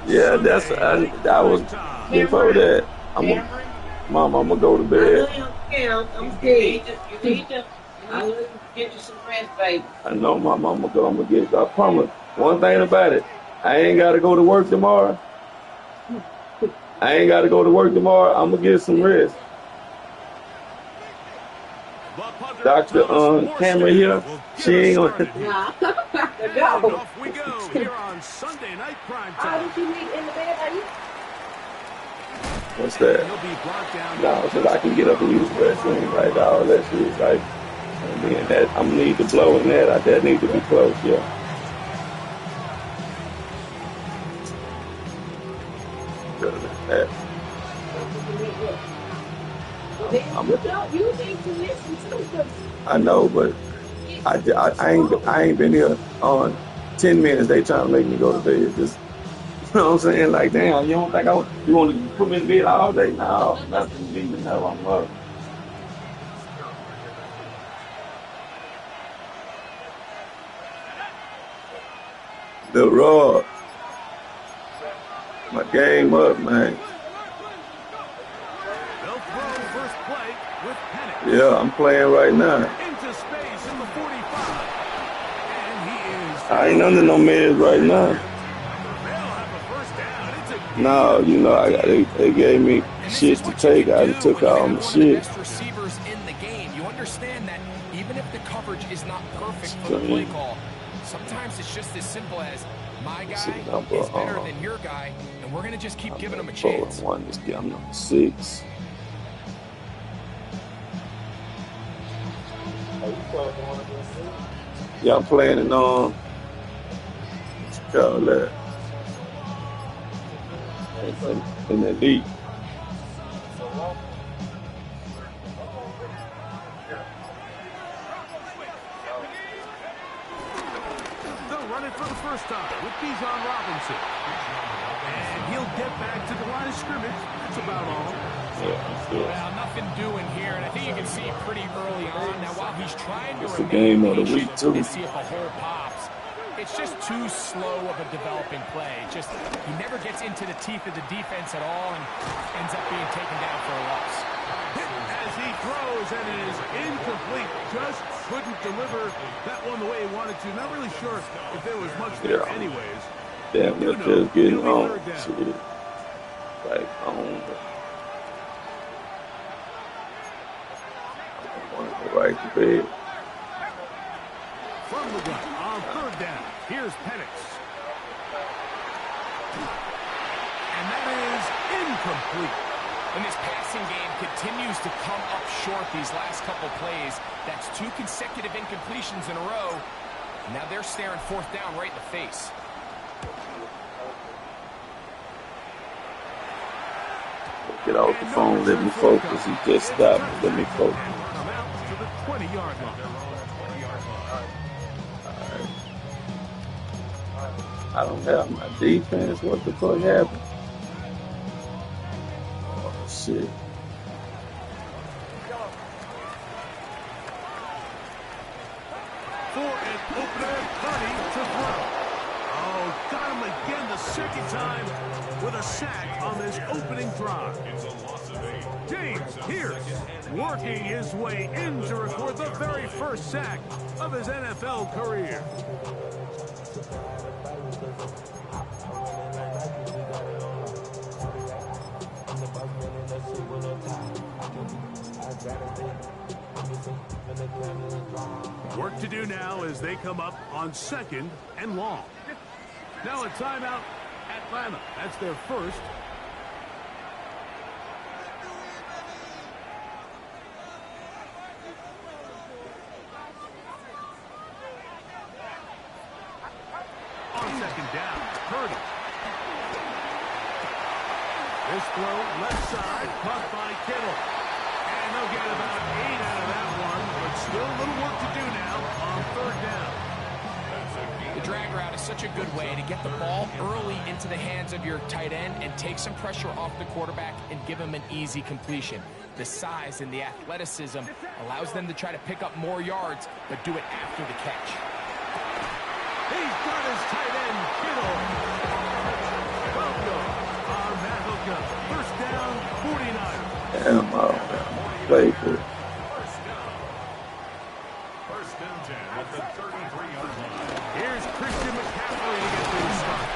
Yeah, that was before that. Mom, I'm gonna go to bed. I'm scared. You need to get you some rest, baby. I know my mama go. I'm gonna get. I promise. One thing about it, I ain't gotta go to work tomorrow. I ain't gotta go to work tomorrow. I'm gonna get some rest. Dr. Cameron here, she ain't gonna. Off we go here on Sunday Night Prime Time. Did you meet in the bed? Are you? What's that? No, so I can get up and use the restroom, like all that shit, like, and then that I'm gonna need to blow in that. That need to be close, yeah. You need to listen to. I know, but I ain't been here on 10 minutes. They trying to make me go to bed. Just, you know what I'm saying? Like, damn, you don't think you want to put me in bed all day? No, nothing. You even know I'm up. The Raw. My game up, man. Yeah, I'm playing right now. Into space in the 45. And he is. I ain't under no meds right now. No, you know, they gave me shit to take. I took all my shit. Best receivers in the game. You understand that even if the coverage is not perfect for the play call, sometimes it's just as simple as my guy is better than your guy, and we're gonna just keep giving him a chance. I'm number 6. Yeah, I'm playing in what you call that? In the elite. They'll run it for the first time with Bijan Robinson. And he'll get back to the line of scrimmage. That's about all. Well, nothing doing here, and I think you can see pretty early on. Now, while he's trying to remain patient to see if the hole pops, it's just too slow of a developing play. Just he never gets into the teeth of the defense at all and ends up being taken down for a loss. As he throws and it is incomplete, just couldn't deliver that one the way he wanted to. Not really sure if there was much there anyways. Damn, they're just getting on. Shit. Like, on. Right to bed. From the gun on third down. Here's Penix. And that is incomplete. And this passing game continues to come up short these last couple plays. That's 2 consecutive incompletions in a row. Now they're staring fourth down right in the face. Get off the phone, let me focus. He just stopped. Let me focus. 20-yard line. I don't have my defense. What the fuck happened? Oh, shit. For an opener, 30 to throw. Oh, got him again the second time with a sack on this opening drive. James Pierce working his way in to record the very first sack of his NFL career. Work to do now as they come up on 2nd and long. Now a timeout, Atlanta. That's their first. On 2nd down, Purdy. This throw left side, caught by Kittle. And they'll get about 8 out of that one, but still a little work to do now on 3rd down. The drag route is such a good way to get the ball early into the hands of your tight end and take some pressure off the quarterback and give him an easy completion. The size and the athleticism allows them to try to pick up more yards, but do it after the catch. He's got his tight end, Kittle. Damn, play for Here's Christian McCaffrey to get things started.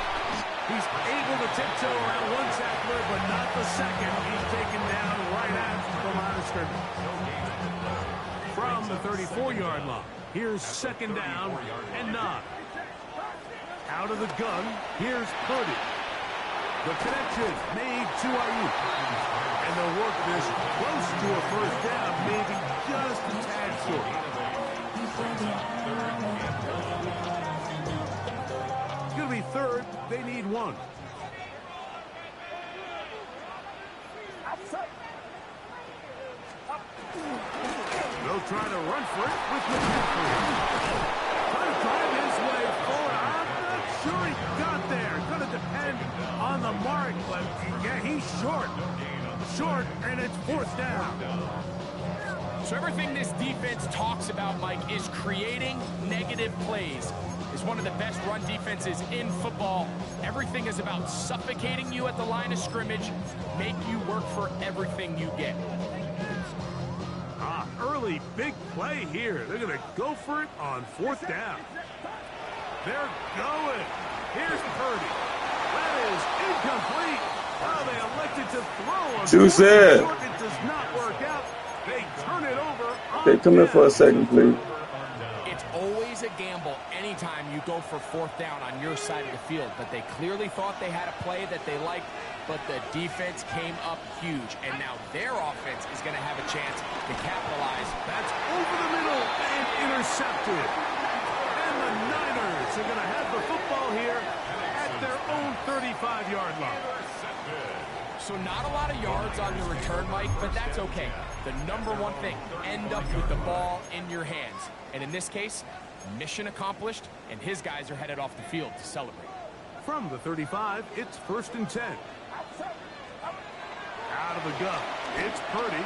He's able to tiptoe around one tackler, but not the second. He's taken down right at the line of scrimmage. From the 34-yard line, here's second down and 9. Out of the gun, here's Purdy. The connection made to Ayuk. And they'll work this close to a first down, maybe just a tad short. It's going to be third. They need 1. They'll try to run for it with McCaffrey. Trying to drive his way forward. I'm not sure he got there. It's going to depend on the mark, but yeah, he's short. Short, and it's fourth down. So everything this defense talks about, Mike, is creating negative plays. It's one of the best run defenses in football. Everything is about suffocating you at the line of scrimmage, make you work for everything you get. Early big play here. They're going to go for it on fourth down. They're going. Here's Purdy. That is incomplete. Oh, they elected to throw. You said. It does not work out. They turn it over. Okay, come in for a second, please. It's always a gamble anytime you go for fourth down on your side of the field, but they clearly thought they had a play that they liked, but the defense came up huge, and now their offense is going to have a chance to capitalize. That's over the middle and intercepted. And the Niners are going to have the football here at their own 35-yard line. So not a lot of yards on the return, Mike, but that's okay. The number one thing, end up with the ball in your hands. And in this case, mission accomplished, and his guys are headed off the field to celebrate. From the 35, it's first and 10. Out of the gun, it's Purdy.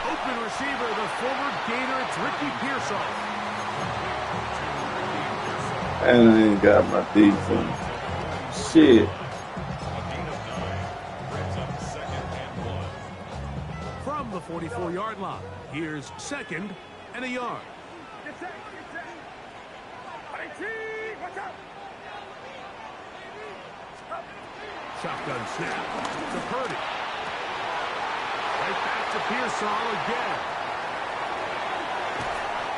Open receiver, the former Gator, it's Ricky Pearsall. And I ain't got my defense. Shit. From the 44-yard line, here's second and a yard. Shotgun snap to Purdy. Right back to Pearsall again.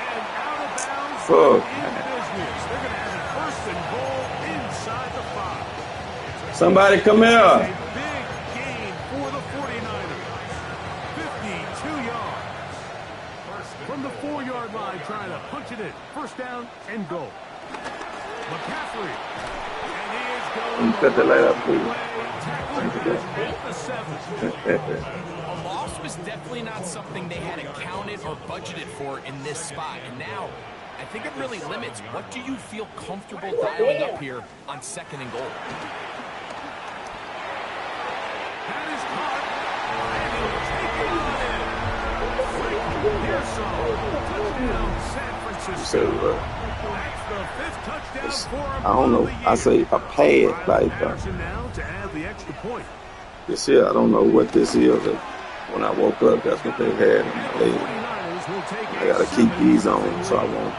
And out of bounds in business. They're going to have a first and goal inside the 5. Somebody come here. A big gain for the 49ers. 52 yards. From the 4-yard line, trying to punch it in. First down and goal. McCaffrey. And he is going. Cut the light up, please. A loss was definitely not something they had accounted or budgeted for in this spot. And now, I think it really limits what do you feel comfortable dialing up here on second and goal. That is caught. And he'll take it on in. Touchdown, San Francisco. That's the 5th touchdown for him. I don't know. I say a pad like Now to add the extra point. this here. I don't know what this is. When I woke up, that's what they had in my leg. I gotta keep these on so I won't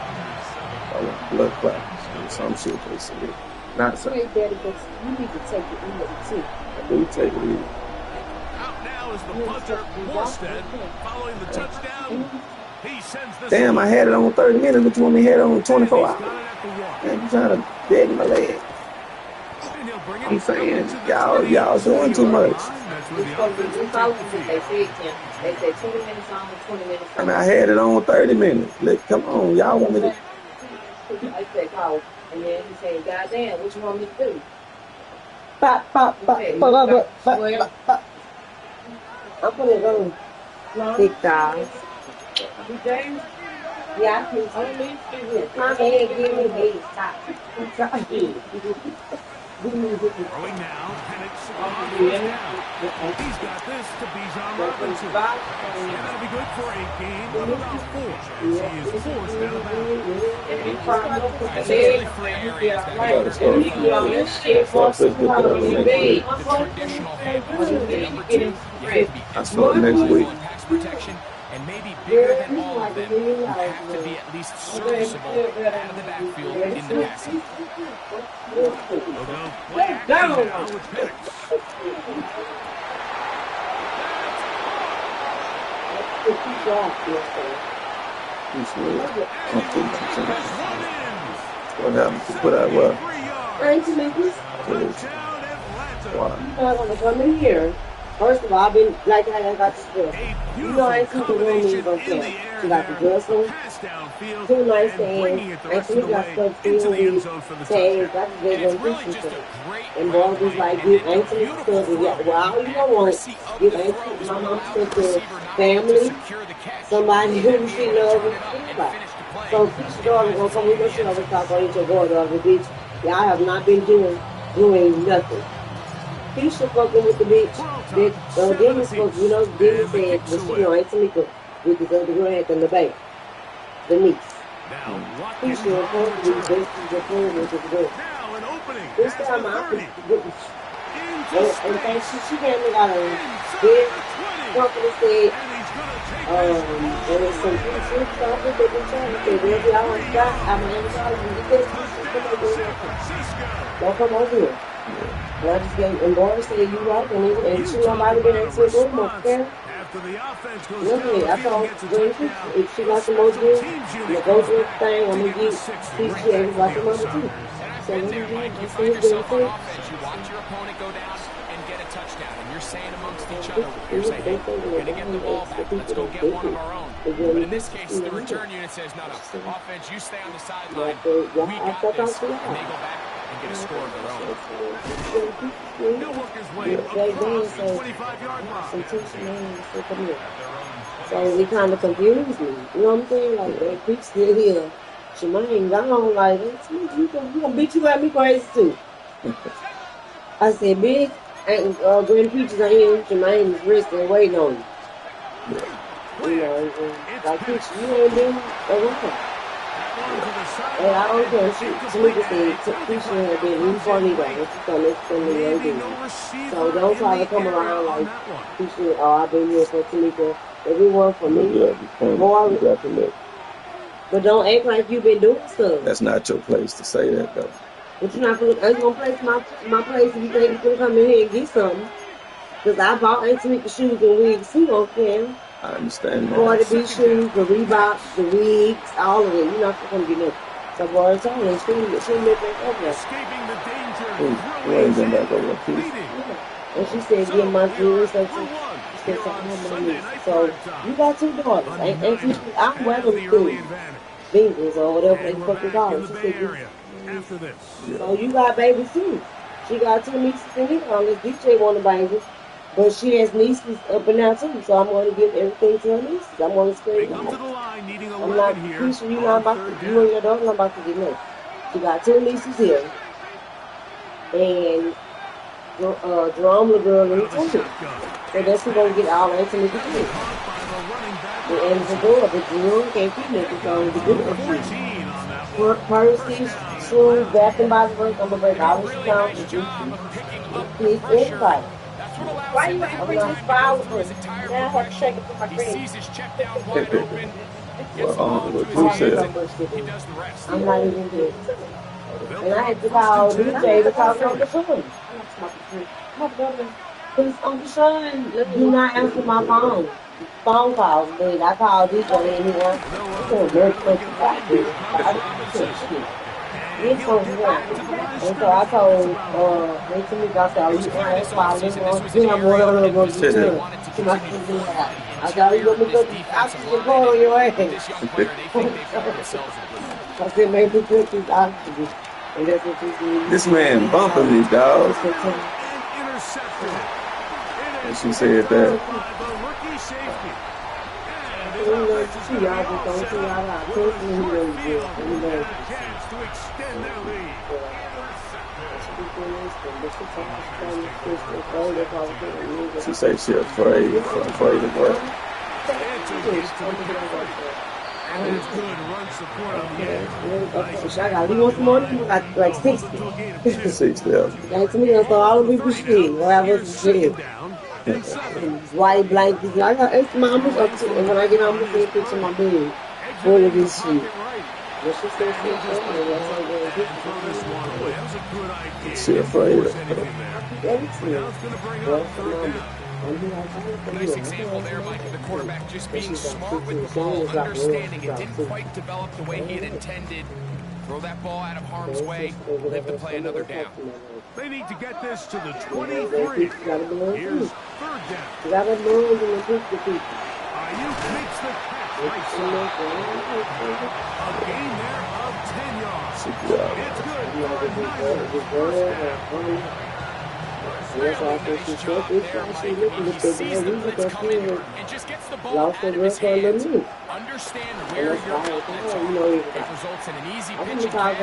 blood clots and some shit they said. Not so. You need to take it easy too. I do take it easy. Out now is the punter, Morstead, following the touchdown. He sends this. Damn, I had it on 30 minutes, but you want me to have it on 24 hours. Man, you trying to dead my leg. I'm saying, y'all doing too much. They say 20 minutes on, 20 minutes on. I mean, I had it on 30 minutes. Come on, y'all want me to... I said, call. And then he said, goddamn, what you want me to do? I'm putting it on TikTok. Yeah, I can. I can't give me these top. Throwing now, and it's on first down. He's got this to Bijan Robinson. And that'll be good for a gain of about 4. He is forced out of bounds. It's really free areas that make the traditional head number 2. You have to be next week. pass protection, and maybe bigger than all of them, you have to be at least serviceable out of the backfield in the passing. They'll go play action now with Penix. What happened to put out what? You're not gonna come in here. First of all, I've been like I got the stuff. You know, I see the room you gonna tell. She got the dress on. 2 nice things. Actually, got stuff filled with tags. That's a good one. And boys was like, give Anthony stuff. Well, all you don't want, give Anthony, my mom said to family, somebody who she loves and anybody. So Keisha's daughter gonna come with her. She always talk about your daughter on the beach. Y'all have not been doing nothing. Keisha fucking with the bitch. Dennis was, you know, Dennis said, well, she, you know, Aunt Tamika with his other girl at the bank. The niece. Keisha was supposed to be basically the friend with his girl. This time I could and she came and got a big company said, and it's some good shit stuff that they been trying to say, well, y'all want to I'm going to tell you, don't come over here. And I just gave, and Boris said, you right, and she nobody been able to go more fair. Look at I told Gracie, if she got some more good, the go to thing, I'm going to get Keisha and like the number 2. So Right there, Mike, you find yourself on offense, you watch your opponent go down and get a touchdown, and you're saying amongst each other, you're saying, hey, we're going to get the ball back, let's go get one of our own. But in this case, the return unit says, no, offense, you stay on the sideline, we got this, and they go back and get a score of their own. They'll work his way up across the 25-yard line. So it kind of confused me. You know what I'm saying? Like, that bitch still here. Shemaine gone, like, you gonna beat you at me crazy too. I said, bitch, Granny Peaches ain't here. Shemaine is resting, waiting on you. You know, like, bitch, you ain't been around. And I don't care. Tamika said, Peaches had been in for me, though. She's gonna explain me everything. So don't try to come around like, Peaches, I've been here for Tamika. Everyone for me. More. But don't act like you've been doing stuff. That's not your place to say that, though. But you're not gonna place my place if you think you're gonna come in here and get something. Because I bought Aunt Tamika shoes and wigs too, okay? I understand that. Boy, the big shoes, the Reeboks, the wigs, all of it. You're not gonna get nothing. So, boy, it's all in. She live back over there. Escaping the danger. Who ain't been back over there, please? And she said, get my jewelry, so she said, so you got 2 daughters. And I'm wearing too. Fingers or whatever they fucking call it. She said, so you got babies too. She got 2 nieces and nephews. Unless DJ want a baby. But she has nieces up and down too. So I'm going to give everything to her nieces. I'm going to scream. I'm not pretty sure you're not about to, you and your daughter not about to get nothing. She got 2 nieces here. And Jerome the girl in the country. So that's who's going to get all that to me. And the door, but Jerome can't keep nothing, so it's good for you. Percy, Sue, Bath and Body Works, I'm going to break all this down. Please, everybody. Why you ain't bring this file with me? Now I have to shake it for my friend. I'm not even here. And I had to call DJ to talk on the phone. Because Uncle Sean do not answer my phone calls, but I called DJ and he answered. And so I told they told me about that. That's why I didn't want to do I'm one of them going to do. I thought you going to go to oxygen pour on your ass. I said, maybe put this oxygen. And that's what you do. This man bumping me, dog. And she said that. She say she afraid of what? I got leave more than like 60. 60, yeah. Like to me, I thought all the people shit. Whatever shit. White blankets. I got extra mamas up to, and when I get home, I'm going to picture my bed full of this shit. But she said she afraid of it. Nice example there, Mike, of the quarterback just being smart with the ball, understanding it didn't quite develop the way he had intended. Throw that ball out of harm's way, live to play another down. They need to get this to the 23. Here's third down. Ayuk makes the catch right side. A gain there of 10 yards. It's good for a first down. Nice job there, Mike. He sees the blitz coming and just gets the ball out of his hands. Understand where your outlets are. It results in an easy pitch and catch.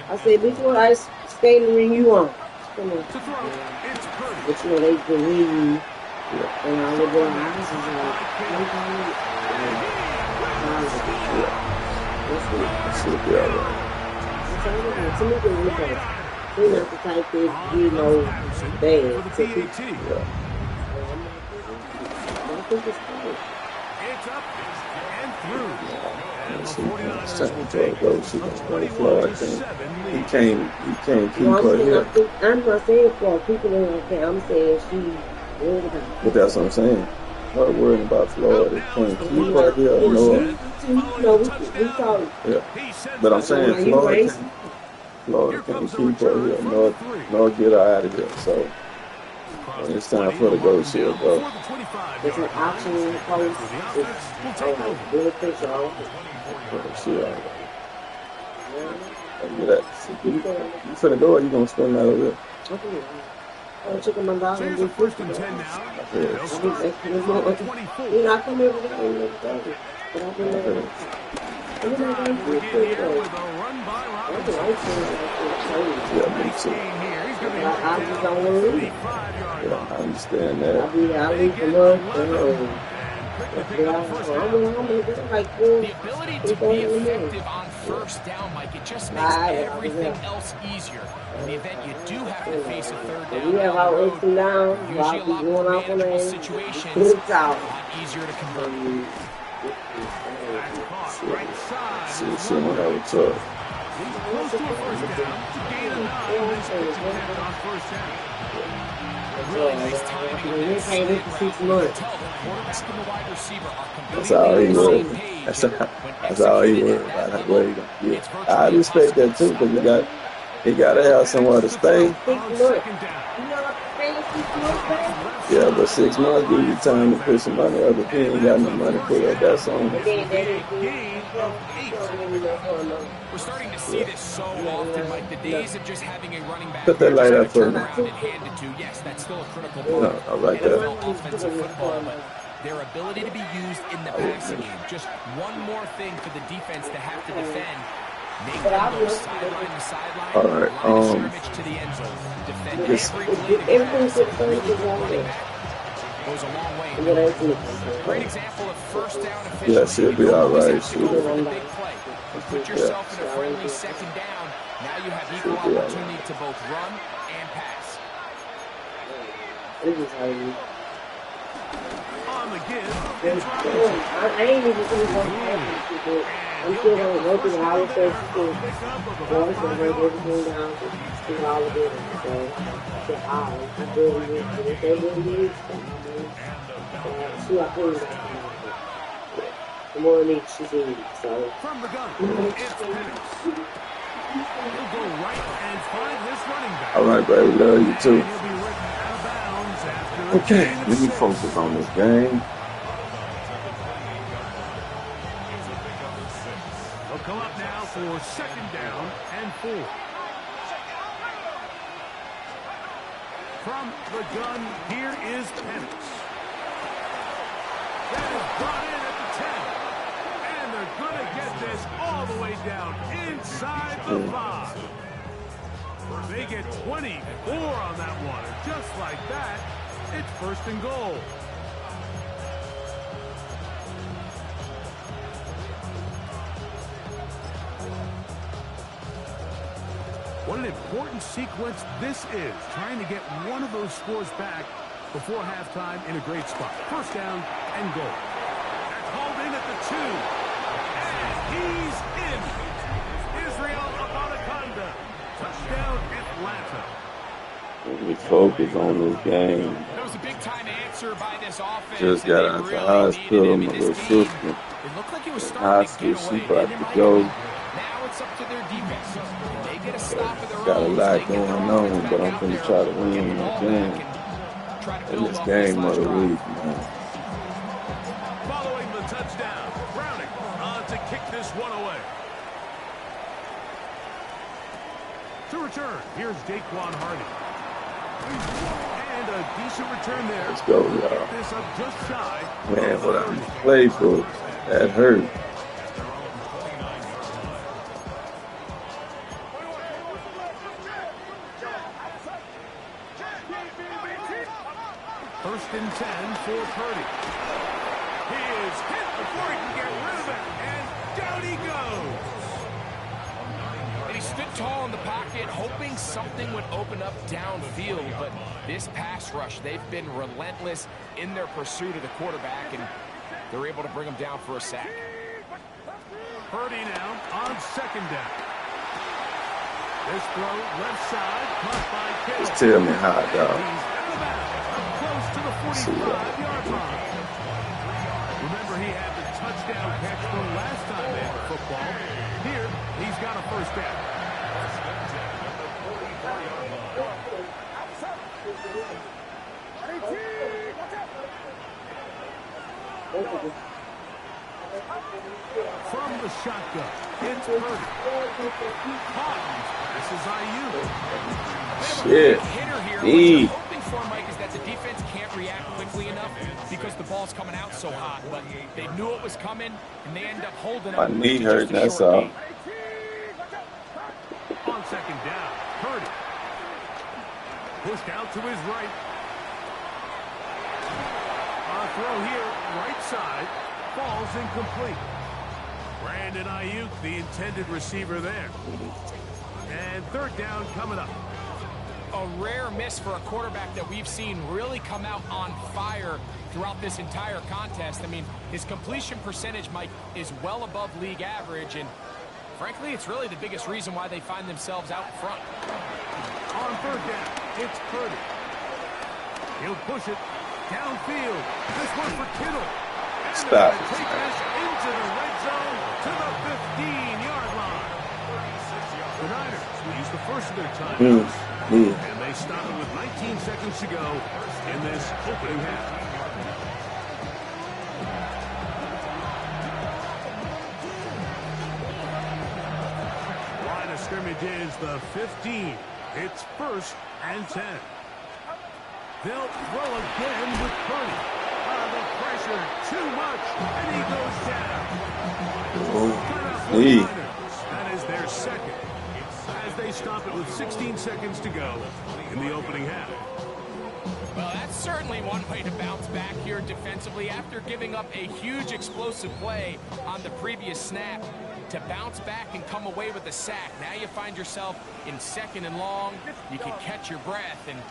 I said, bitch, what ice skating ring you on? Come on. But you know, they can ring you. And all the boy houses is like, we're not the type that, you know, bad to people. I think it's good. It's up and through. He can't keep her here. I'm not saying for people in her camp. I'm saying she. But that's what I'm saying. Not worrying about Florida. Can't keep her here. No. Yeah. But I'm saying Florida can't keep her here. Nor get her out of here. So when it's time for her to go, she'll go. There's an option in the post. Good picture on it. Look at that. You finna go or you gonna spend that over there? I'm checking my dog and do first and 10 now. You know, I come every day and look at it. But I've been there. I'm not going to do it every day. Yeah, me too. I just don't want to leave. Yeah, I understand that. I leave for lunch and The ability to be effective on first down, Mike, it just makes everything else easier. In the event you do have to face a third down, usually a lot more manageable situations, a lot easier to convert. See what I would talk. Close to a first down. Gain of 9. This pitch intended on first down. Really nice timing. That's all he worried. That's all he worried about. That's what he gonna get. I respect that too, because he gotta have somewhere to stay. Yeah, but 6 months give you time to put some money up. If he ain't got no money to put up, that's on him. We're starting to see this so often, like the days of just having a running back. Put that light up for me. Yes, that's still a critical part of NFL offensive football, but their ability to be used in the passing game. Just one more thing for the defense to have to defend. Make them go sideline to sideline. All right. Scrimmage to the end zone. Defend every play. Goes a long way. Great example of first down efficiency. Yeah, she'll be all right. Put yourself in a friendly second down. Now you have equal opportunity to both run and pass. On the give. I ain't even going to I'm still going to go through the holiday service school. I'm going to break everything down to all of it. So, I really need to. If they really need something, see, I put it back. The more needs she's in. So, from the gun, it's he'll go right and find this running back. All right, baby, love you too. Okay, let me focus on this game. They'll come up now for second down and 4. From the gun, here is Penix. touchdown inside the 5. They get 24 on that one. And just like that, it's 1st and goal. What an important sequence this is, trying to get one of those scores back before halftime in a great spot. 1st down and goal. That's hauled in at the 2. And he's in. Israel Abanikanda. Touchdown, Atlanta. We focus on this game. That was a big-time answer by this offense. Just got out the hospital, my little sister. It looked like it was starting to get away. She about to go. Now it's up to their defense. They get a stop of their own. Got a lot going on, but I'm going to try to win my game. In this game of the week, man. Following the touchdown, Browning on to kick this one away. To return, here's Daquan Hardy. And a decent return there. Let's go, y'all. This up just shy. Man, what I played for, that hurt. First and 10 for Purdy. He is hit before he can get rid of it, and down he goes. And he stood tall in the pocket, hoping something would open up downfield, but this pass rush, they've been relentless in their pursuit of the quarterback, and they're able to bring him down for a sack. Purdy now on 2nd down. This throw left side, caught by Kittle. Just tell me how, dog. Close to the 45-yard line. Remember, he had the touchdown catch from last time they had football. Here, he's got a 1st down. From the shotgun, it's Purdy. This is Ayuk. Shit. What hoping for, Mike, is that the defense can't react quickly enough because the ball's coming out so hot. But they knew it was coming, and they end up holding it. My knee hurt, that's all. On 2nd down, Purdy. Pushed out to his right. A throw here, right side. Falls incomplete. Brandon Ayuk, the intended receiver there. And 3rd down coming up. A rare miss for a quarterback that we've seen really come out on fire throughout this entire contest. I mean, his completion percentage, Mike, is well above league average, and frankly, it's really the biggest reason why they find themselves out front. On 3rd down, it's Purdy. He'll push it downfield. This one for Kittle. And stop. Take this into the red zone to the 15-yard line. The Niners will use the first of their timeouts. And they stop it with 19 seconds to go in this opening half. Line of scrimmage is the 15. It's 1st and 10. They'll throw again with Purdy. The pressure, too much, and he goes down. That is their 2nd. As they stop it with 16 seconds to go in the opening half. Well, that's certainly one way to bounce back here defensively after giving up a huge explosive play on the previous snap. To bounce back and come away with a sack. Now you find yourself in 2nd and long. You can catch your breath, and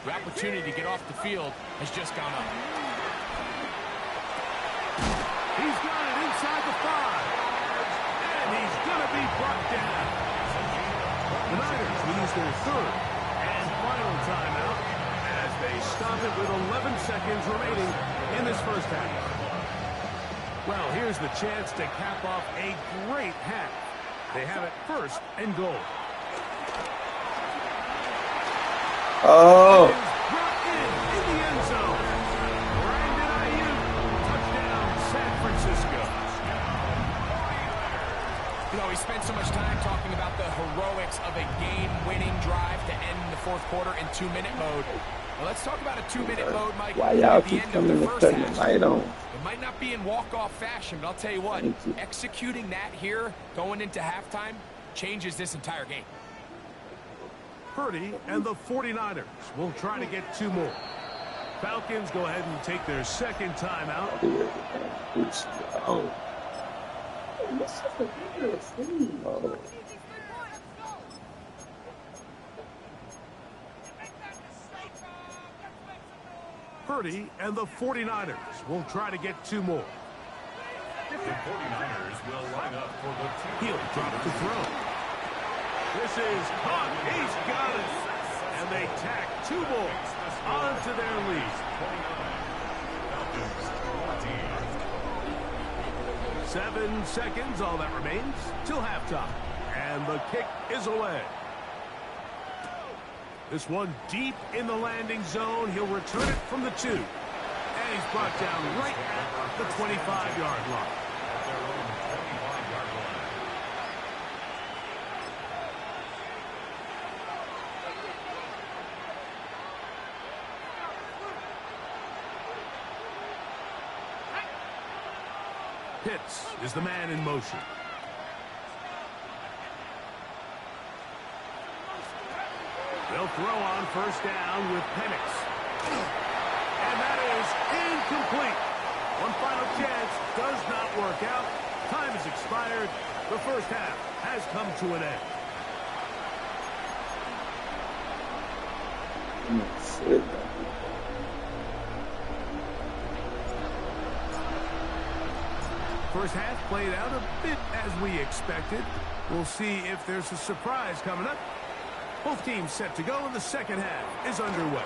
the opportunity to get off the field has just gone up. He's got it inside the 5. And he's going to be brought down. The Niners lose their 3rd and final timeout as they stop it with 11 seconds remaining in this first half. Well, here's the chance to cap off a great half. They have it 1st and goal. Oh. Brought in the end zone. Brandon Ayuk, touchdown, San Francisco. You know, we spent so much time talking about the heroics of a game-winning drive to end the 4th quarter in 2-minute mode. Well, let's talk about a 2-minute mode, Mike. Why y'all keep coming to turn the light on? The might not be in walk-off fashion, but I'll tell you what, executing that here, going into halftime, changes this entire game. Purdy and the 49ers will try to get 2 more. Falcons go ahead and take their second timeout. Oh, this is ridiculous. Oh. Purdy and the 49ers will try to get 2 more. The 49ers will line up for the He'll drop the throw. This is caught. He's got it. And they tack 2 more onto their lead. 7 seconds, all that remains, till halftime. And the kick is away. This one deep in the landing zone. He'll return it from the 2. And he's brought down right at the 25-yard line. Pitts is the man in motion. They'll throw on first down with Penix. And that is incomplete. One final chance does not work out. Time has expired. The first half has come to an end. First half played out a bit as we expected. We'll see if there's a surprise coming up. Both teams set to go, and the second half is underway.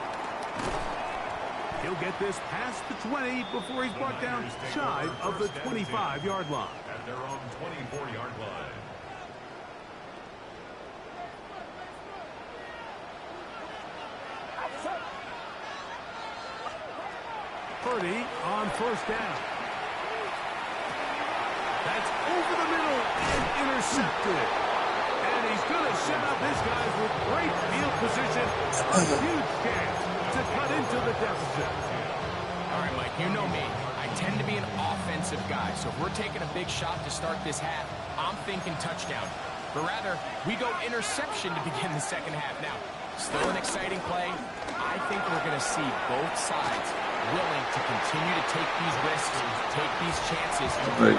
He'll get this past the 20 before he's brought down shy of the 25-yard line. At their own 24-yard line. Purdy on first down. That's over the middle and intercepted. And he's going to set up his guys with great field position. A huge chance to cut into the deficit. All right, Mike, you know me. I tend to be an offensive guy, so if we're taking a big shot to start this half, I'm thinking touchdown. But rather, we go interception to begin the second half. Now, still an exciting play. I think we're going to see both sides willing to continue to take these risks, take these chances. For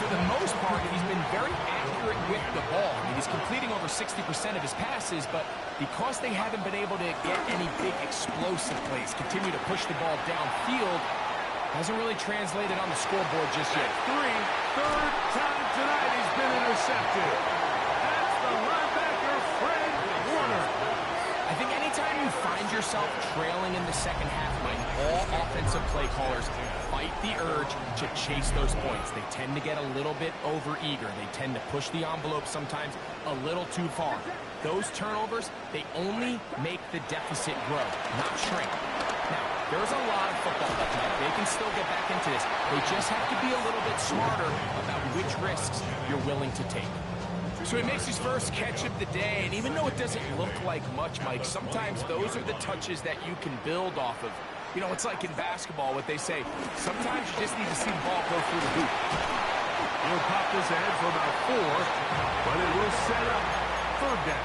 the most part, he's been very accurate with the ball. I mean, he's completing over 60% of his passes, but because they haven't been able to get any big explosive plays, continue to push the ball downfield, hasn't really translated on the scoreboard just yet. Third time tonight he's been intercepted. That's the linebacker, Fred Warner. I think anytime you find yourself trailing in the second half, Mike, all offensive play callers fight the urge to chase those points. They tend to get a little bit over-eager. They tend to push the envelope sometimes a little too far. Those turnovers, they only make the deficit grow, not shrink. Now, there's a lot of football left tonight. They can still get back into this. They just have to be a little bit smarter about which risks you're willing to take. So he makes his first catch of the day, and even though it doesn't look like much, Mike, sometimes those are the touches that you can build off of. You know, it's like in basketball, what they say, sometimes you just need to see the ball go through the hoop. He'll pop this ahead for about 4, but it will set up third down.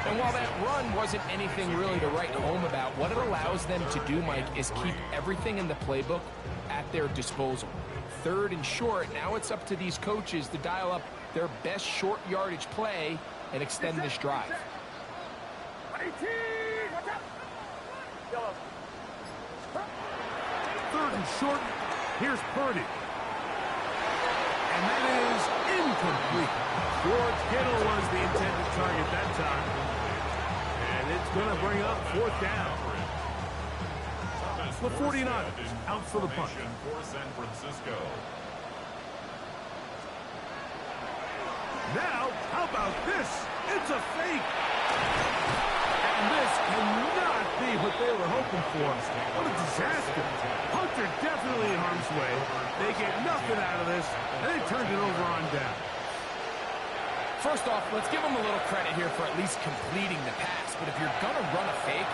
And while that run wasn't anything really to write home about, what it allows them to do, Mike, is keep everything in the playbook at their disposal. Third and short, now it's up to these coaches to dial up their best short yardage play and extend this drive. Third and short, here's Purdy. And that is incomplete. George Kittle was the intended target that time. And it's going to bring up fourth down. The 49ers out for the punt. For San Francisco. Now, how about this? It's a fake. And this cannot be what they were hoping for. What a disaster. Hunter definitely in harm's way. They get nothing out of this, and they turned it over on down. First off, let's give them a little credit here for at least completing the pass. But if you're going to run a fake,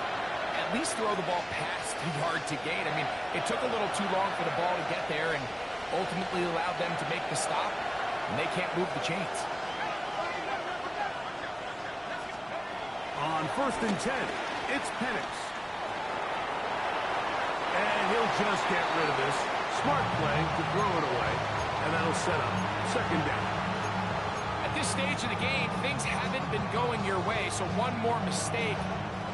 at least throw the ball past the yard to gain. I mean, it took a little too long for the ball to get there and ultimately allowed them to make the stop, and they can't move the chains. On 1st and 10, it's Penix. And he'll just get rid of this. Smart play to throw it away, and that'll set up 2nd down. At this stage of the game, things haven't been going your way, so one more mistake,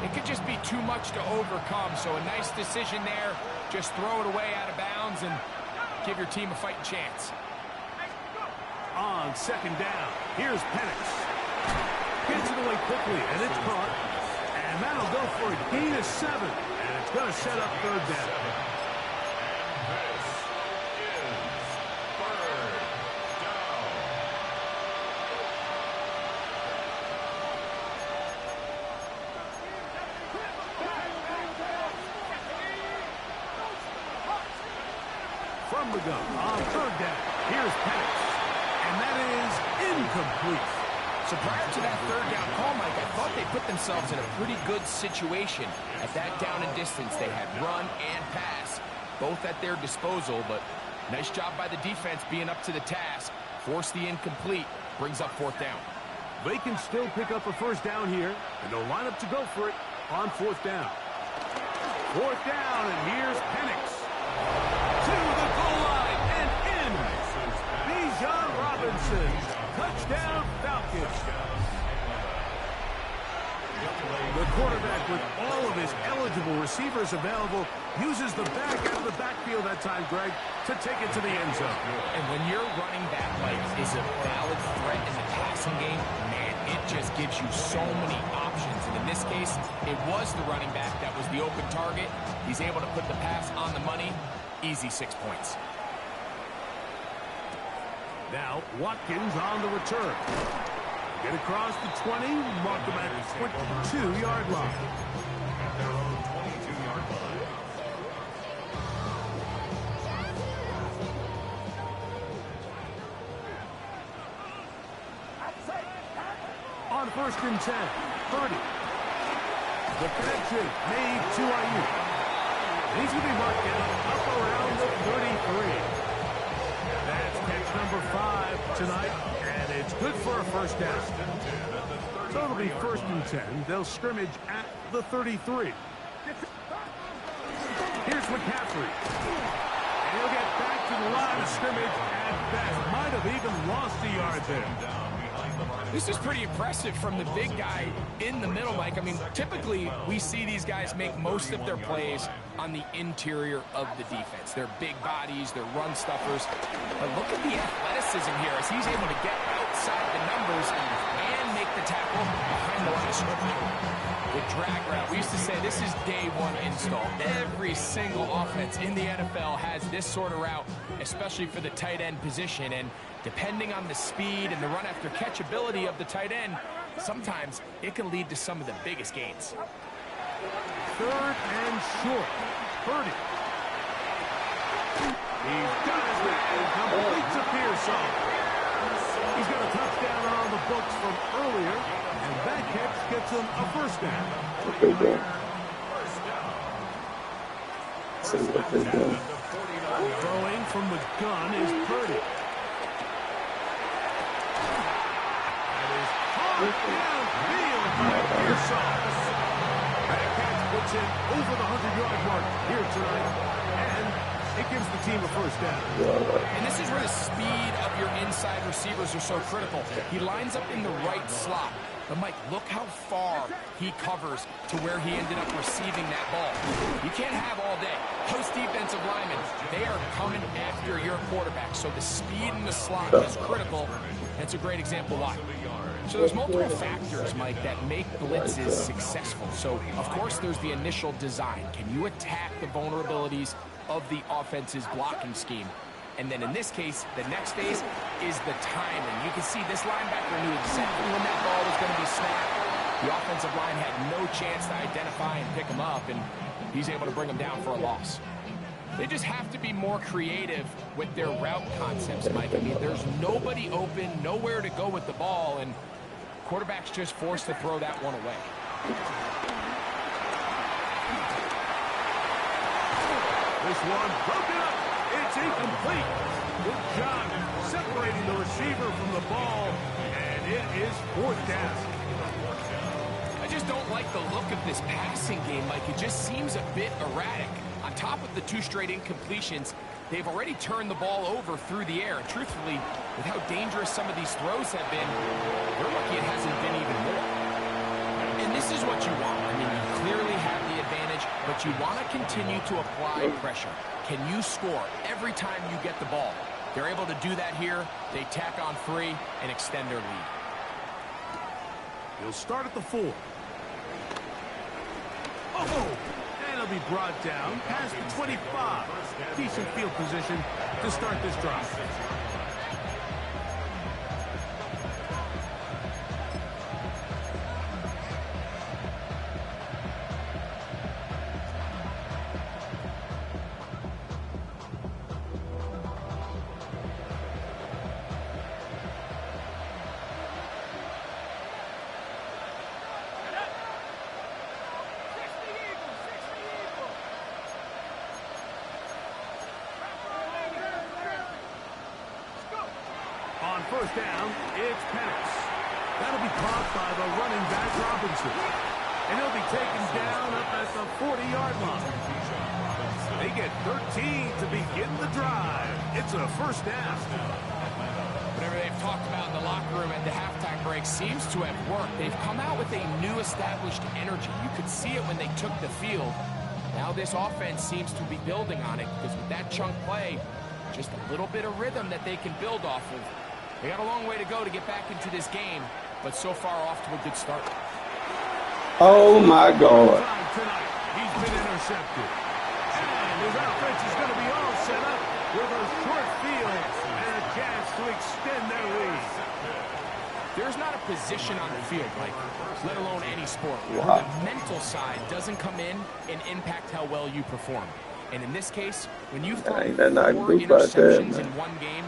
it could just be too much to overcome. So a nice decision there. Just throw it away out of bounds and give your team a fighting chance. On 2nd down, here's Penix. Gets it away quickly, and it's caught. And that'll go for a gain of 7. And it's going to set up 3rd down. From the gun on 3rd down, here's Penix. And that is incomplete. So prior to that 3rd down call, Mike, I thought they put themselves in a pretty good situation. At that down and distance, they had run and pass, both at their disposal, but nice job by the defense being up to the task. Force the incomplete, brings up 4th down. They can still pick up a 1st down here, and they'll line up to go for it on 4th down. 4th down, and here's Penix. To the goal line and in. Bijan Robinson. Touchdown, Falcons. The quarterback, with all of his eligible receivers available, uses the back out of the backfield that time, Greg, to take it to the end zone. And when your running back, Mike, is a valid threat in the passing game, man, it just gives you so many options. And in this case, it was the running back that was the open target. He's able to put the pass on the money. Easy 6 points. Now, Watkins on the return. Get across the 20, mark them at the 22-yard line. On 1st and 10, Purdy. The connection made to Ayuk. He's going to be marked down up around the 33. That's catch number 5 tonight, and it's good for a 1st down. So it'll be 1st and 10. They'll scrimmage at the 33. Here's McCaffrey. And he'll get back to the line of scrimmage at best. Might have even lost a yard there. This is pretty impressive from the big guy in the middle, Mike. I mean, typically we see these guys make most of their plays on the interior of the defense. They're big bodies, they're run stuffers. But look at the athleticism here as he's able to get outside the numbers and make the tackle behind the line of scrimmage. The drag route. We used to say this is day 1 install. Every single offense in the NFL has this sort of route, especially for the tight end position. And depending on the speed and the run after catch ability of the tight end, sometimes it can lead to some of the biggest gains. 3rd and short. Purdy. He's got his man. Completes a Pearson. He's got a touchdown on the books from earlier, and that catch gets him a 1st down. Throwing from the gun is Purdy. That is hard downfield by Pearson. That catch puts it over the 100-yard mark here tonight, and it gives the team a 1st down. And this is where the speed of your inside receivers are so critical. He lines up in the right slot. But, Mike, look how far he covers to where he ended up receiving that ball. You can't have all day. Those defensive linemen, they are coming after your quarterback. So the speed in the slot is critical. That's a great example why. So there's multiple factors, Mike, that make blitzes successful. So, of course, there's the initial design. Can you attack the vulnerabilities of the offense's blocking scheme? And then in this case, the next phase is the timing. You can see this linebacker knew exactly when that ball was going to be snapped. The offensive line had no chance to identify and pick him up, and he's able to bring him down for a loss. They just have to be more creative with their route concepts, Mike. I mean, there's nobody open, nowhere to go with the ball, and quarterback's just forced to throw that one away. this one. Broken up. It's incomplete. Good job separating the receiver from the ball, and it is 4th down. I just don't like the look of this passing game, Mike. It just seems a bit erratic. On top of the 2 straight incompletions, they've already turned the ball over through the air. And truthfully, with how dangerous some of these throws have been, we're lucky it hasn't been even more. And this is what you want. I mean, you clearly have the advantage, but you want to continue to apply pressure. Can you score every time you get the ball? They're able to do that here. They tack on 3 and extend their lead. He'll start at the 4. Oh! And he'll be brought down past the 25. Decent field position to start this drive. On 1st down, it's Penix. That'll be caught by the running back Robinson. And he'll be taken down up at the 40-yard line. They get 13 to begin the drive. It's a 1st down. Whatever they've talked about in the locker room at the halftime break seems to have worked. They've come out with a new established energy. You could see it when they took the field. Now this offense seems to be building on it because with that chunk play, just a little bit of rhythm that they can build off of. They got a long way to go to get back into this game, but so far off to a good start. Oh, my God. He's been intercepted. And his offense is going to be all set up with a short field and a chance to extend their lead. There's not a position on the field, Mike, let alone any sport, wow, where the mental side doesn't come in and impact how well you perform. And in this case, when you've thrown 4 interceptions in one game,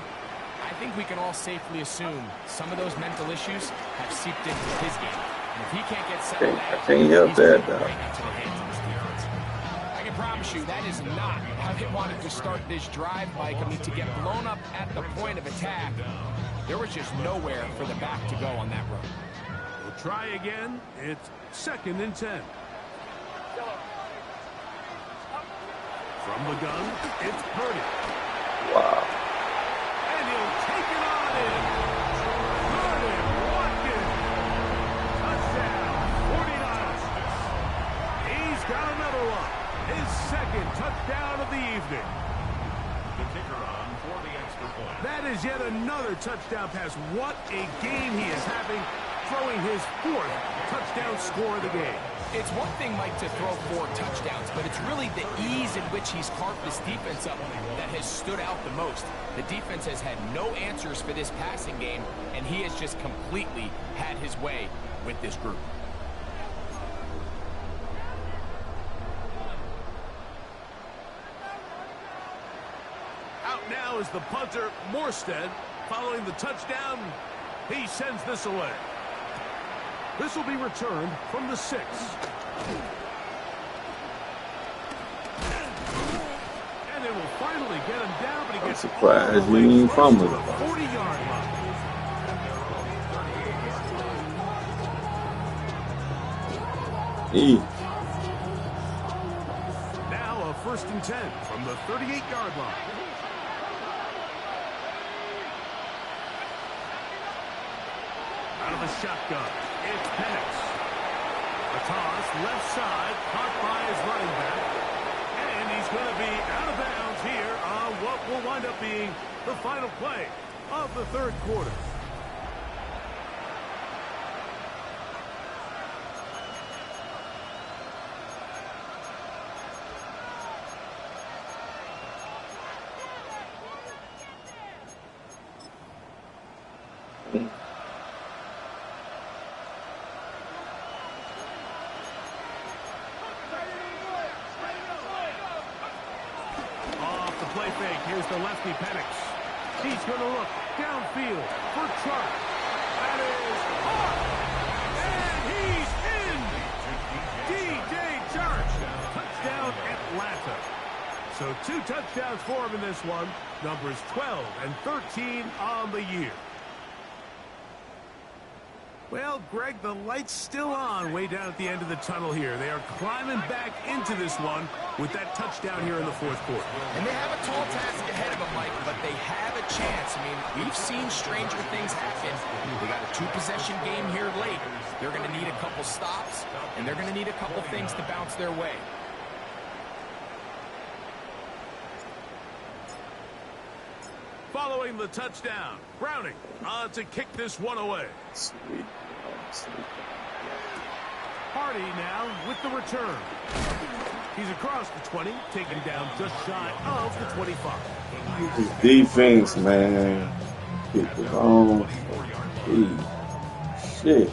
I think we can all safely assume some of those mental issues have seeped into his game. And if he can't get settled out, I can't help that, though. Right into the hands of this defense. I can promise you that is not how they wanted to start this drive, Mike. I mean, to get blown up at the point of attack, there was just nowhere for the back to go on that run. We'll try again. It's 2nd and 10. From the gun, it's Purdy. Wow. And he'll take it on in. Purdy Watkins. Touchdown, 49ers. He's got another one. His 2nd touchdown of the evening. The kicker on for the extra point. That is yet another touchdown pass. What a game he is having, throwing his 4th touchdown score of the game. It's one thing, Mike, to throw 4 touchdowns, but it's really the ease in which he's carved this defense up that has stood out the most. The defense has had no answers for this passing game, and he has just completely had his way with this group. Out now is the punter, Morstead. Following the touchdown, he sends this away. This will be returned from the 6. And they will finally get him down, but he gets all the way to the 40-yard line. Now a 1st and 10 from the 38-yard line. Out of the shotgun, it's Penix. A toss, left side, caught by his running back. And he's going to be out of bounds here on what will wind up being the final play of the 3rd quarter. Here's the lefty Penix. He's going to look downfield for Chark. That is hard. And he's in. D.J. Chark. Touchdown, Atlanta. So 2 touchdowns for him in this one. Numbers 12 and 13 on the year. Well, Greg, the light's still on way down at the end of the tunnel here. They are climbing back into this one with that touchdown here in the fourth quarter. And they have a tall task ahead of them, Mike, but they have a chance. I mean, we've seen stranger things happen. They got a 2-possession game here late. They're going to need a couple stops, and they're going to need a couple things to bounce their way. Following the touchdown, Browning on to kick this one away. Sweet. Hardy now with the return. He's across the 20, taken down just shy of the 25. His defense, man. Hit the wrong. Shit.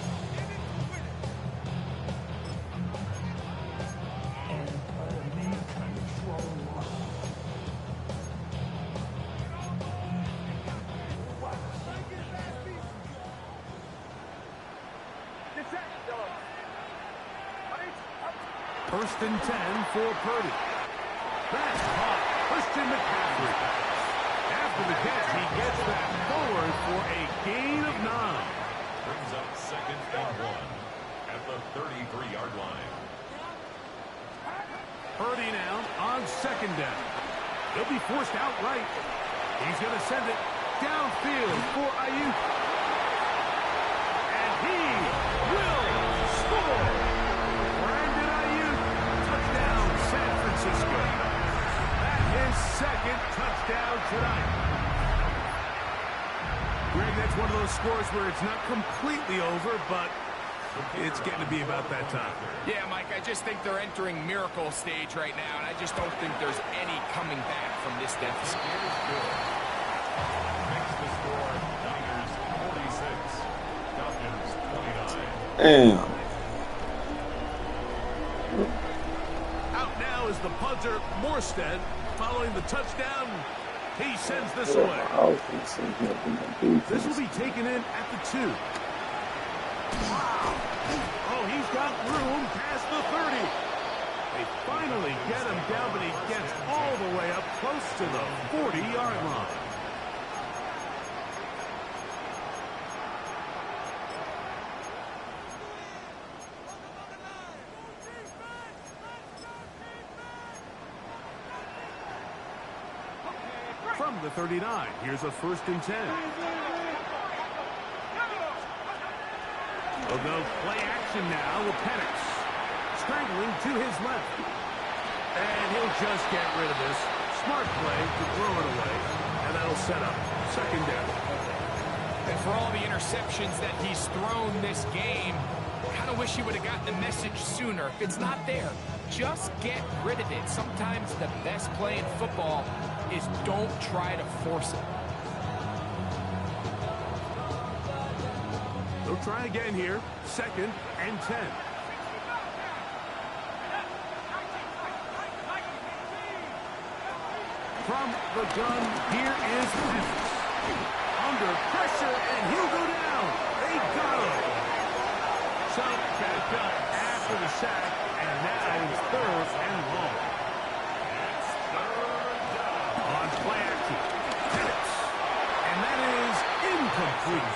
First and 10 for Purdy. That's caught. Christian McCaffrey. After the catch, he gets back forward for a gain of 9. Brings up 2nd and 1 at the 33-yard line. Purdy now on 2nd down. He'll be forced outright. He's going to send it downfield for Ayuk. And he will score. Brandon Ayuk, touchdown, San Francisco. That's his 2nd touchdown tonight. Greg, that's one of those scores where it's not completely over, but it's getting to be about that time. Yeah, Mike, I just think they're entering miracle stage right now, and I just don't think there's any coming back from this deficit. Makes the score Niners 46, Falcons 29. Damn. Out now is the punter, Morstead. Following the touchdown, he sends this away. This will be taken in at the 2. Oh, he's got room past the 30. They finally get him down, but he gets all the way up close to the 40-yard line. From the 39, here's a 1st and 10. They'll go play action now with Penix. Scrambling to his left. And he'll just get rid of this. Smart play to throw it away. And that'll set up 2nd down. And for all the interceptions that he's thrown this game, I kind of wish he would have gotten the message sooner. If it's not there, just get rid of it. Sometimes the best play in football is don't try to force it. They'll try again here. 2nd and 10. From the gun, here is Penix. Under pressure, and he'll go down. They got him. So back up after the sack, and now it's 3rd and long. It's 3rd down. On play action, Penix. And that is incomplete.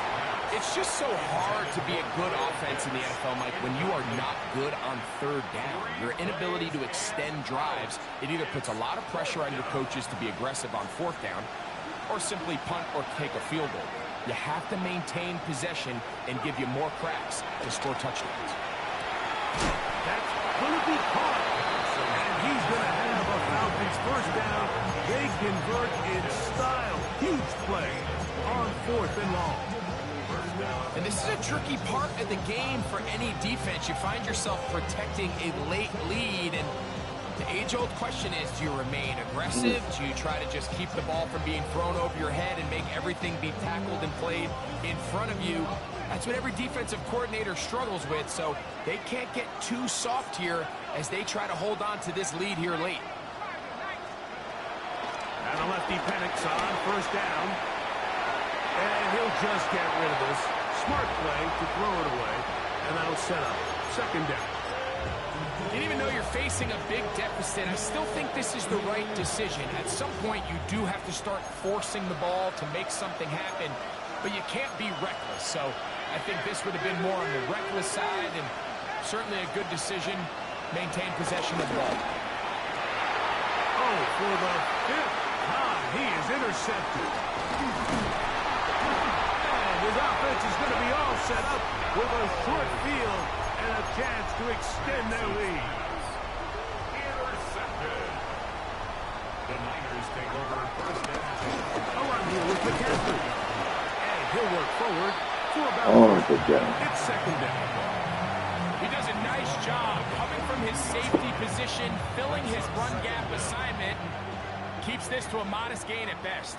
It's just so hard to be a good offense in the NFL, Mike, when you are not good on 3rd down. Your inability to extend drives, it either puts a lot of pressure on your coaches to be aggressive on 4th down or simply punt or take a field goal. You have to maintain possession and give you more cracks to score touchdowns. That's going to be caught. And he's going to have a Falcons 1st down. They convert in style. Huge play on 4th and long. And this is a tricky part of the game for any defense. You find yourself protecting a late lead, and the age-old question is, do you remain aggressive? Do you try to just keep the ball from being thrown over your head and make everything be tackled and played in front of you? That's what every defensive coordinator struggles with, so they can't get too soft here as they try to hold on to this lead here late. And a lefty Penix on 1st down. And he'll just get rid of this. Smart play to throw it away. And that'll set up 2nd down. And even though you're facing a big deficit, I still think this is the right decision. At some point, you do have to start forcing the ball to make something happen, but you can't be reckless. So I think this would have been more on the reckless side, and certainly a good decision. Maintain possession of the ball. Oh, for the 5th time, he is intercepted. And his offense is going to be all set up with a short field and a chance to extend their lead. Intercepted. The Niners take over first and 10. A run here with McCaffrey. And he'll work forward for about it's second down. He does a nice job coming from his safety position, filling his run gap assignment. Keeps this to a modest gain at best.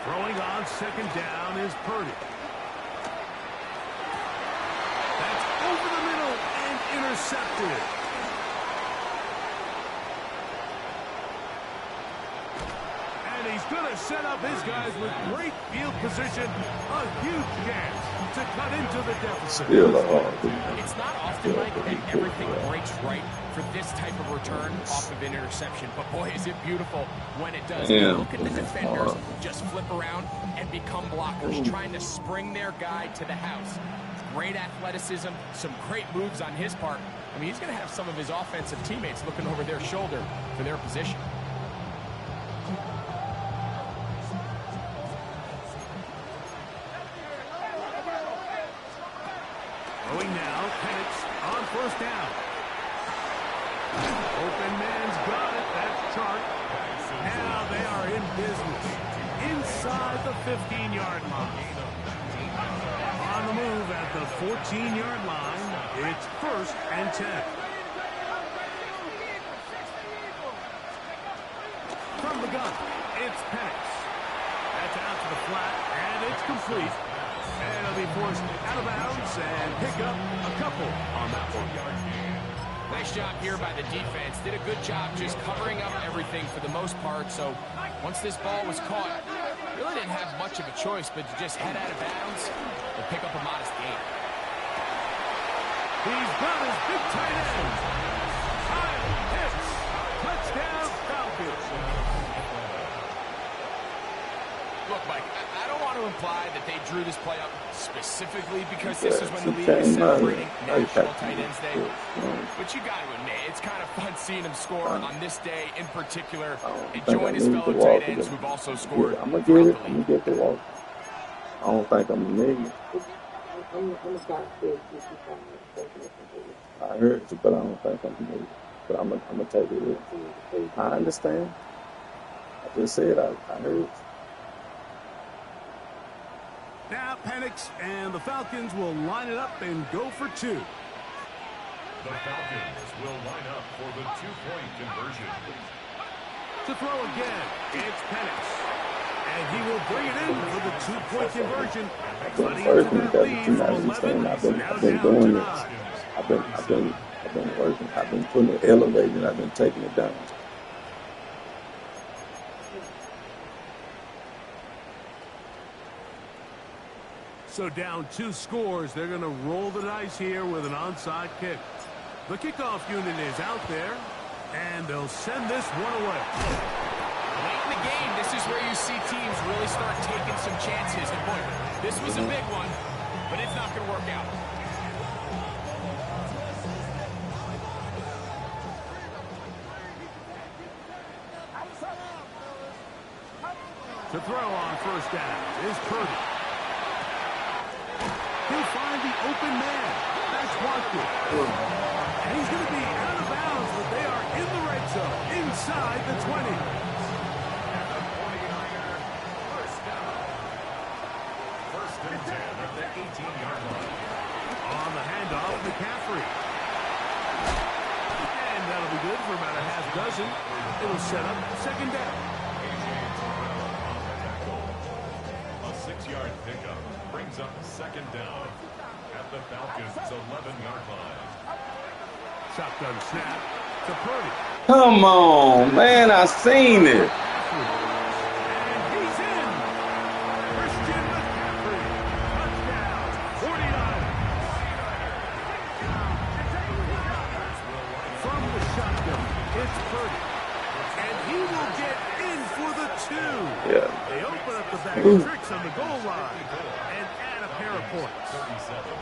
Throwing on second down is Purdy. That's over the middle and intercepted. And he's going to set up his guys with great field position. A huge chance to cut into the deficit. It's not often like that everything breaks right for this type of return off of an interception. But boy, is it beautiful when it does. Look at the defenders just flip around and become blockers, trying to spring their guy to the house. Great athleticism, some great moves on his part. I mean, he's going to have some of his offensive teammates looking over their shoulder for their position. Throwing now, Penix on first down. Open man's got it. That's Chark. Now they are in business. Inside the 15-yard line. On the move at the 14-yard line. It's first and 10. From the gun, it's Penix. That's out to the flat, and it's complete. And it'll be forced out of bounds and pick up a couple on that 1 yard. Nice job here by the defense. Did a good job just covering up everything for the most part. So once this ball was caught, really didn't have much of a choice but to just head out of bounds and pick up a modest gain. He's got his big tight end. Kyle Pitts. Touchdown Falcons. Look, Mike, I don't want to imply that they drew this play up specifically because this is when the league is celebrating National Tight Ends Day. But you got to admit, it's kind of fun seeing him score on this day in particular and join his fellow tight ends who've also scored. I'm going to get it. I'm going to get the walk. I don't think I'm going to need it. I heard you, but I don't think I'm going to need it. But I'm going to take it. I understand. I just said I heard you. Now Penix and the Falcons will line it up and go for two. The Falcons will line up for the two-point conversion. To throw again, it's Penix. And he will bring it in for the two-point conversion. Cutting into that lead from 11, now down to 9. I've been working. I've been putting it elevated. I've been taking it down. So down 2 scores, they're going to roll the dice here with an onside kick. The kickoff unit is out there, and they'll send this one away. Late in the game, this is where you see teams really start taking some chances. And boy, this was a big one, but it's not going to work out. To throw on first down is Purdy. He'll find the open man. That's Watkins. And he's going to be out of bounds, but they are in the red zone, inside the 20. At the 49er, first down. First and 10 at the 18-yard line. On the handoff, McCaffrey. And that'll be good for about a half dozen. It'll set up second down. A 6-yard pickup brings up second down at the Falcons' 11-yard line. Shotgun snap to Purdy. Come on, man. I seen it. And he's in. Christian McCaffrey. Touchdown. 49ers. Yeah. They open up the bag of tricks on the goal line and add a pair of points. 37.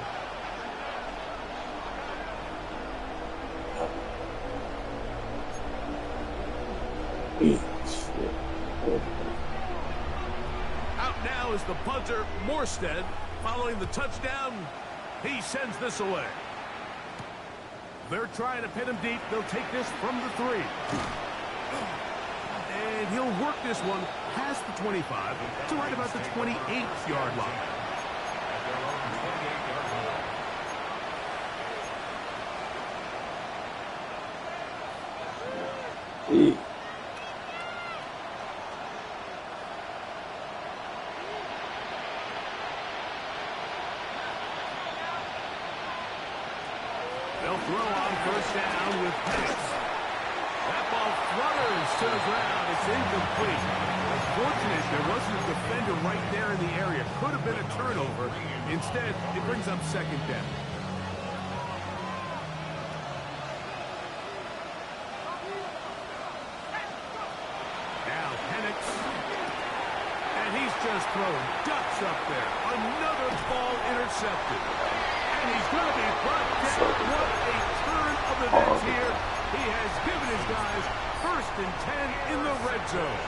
Out now is the punter, Morstead. Following the touchdown, he sends this away. They're trying to pin him deep. They'll take this from the 3. And he'll work this one past the 25 to right about the 28-yard line. They'll throw on first down with Penix. That ball flutters to the ground. It's incomplete. Unfortunate there wasn't a defender right there in the area. Could have been a turnover. Instead, it brings up second down. Now Penix. And he's just throwing ducks up there. Another ball intercepted. And he's going to be brought down. What a turn of events here. He has given his guys 1st and 10 in the red zone.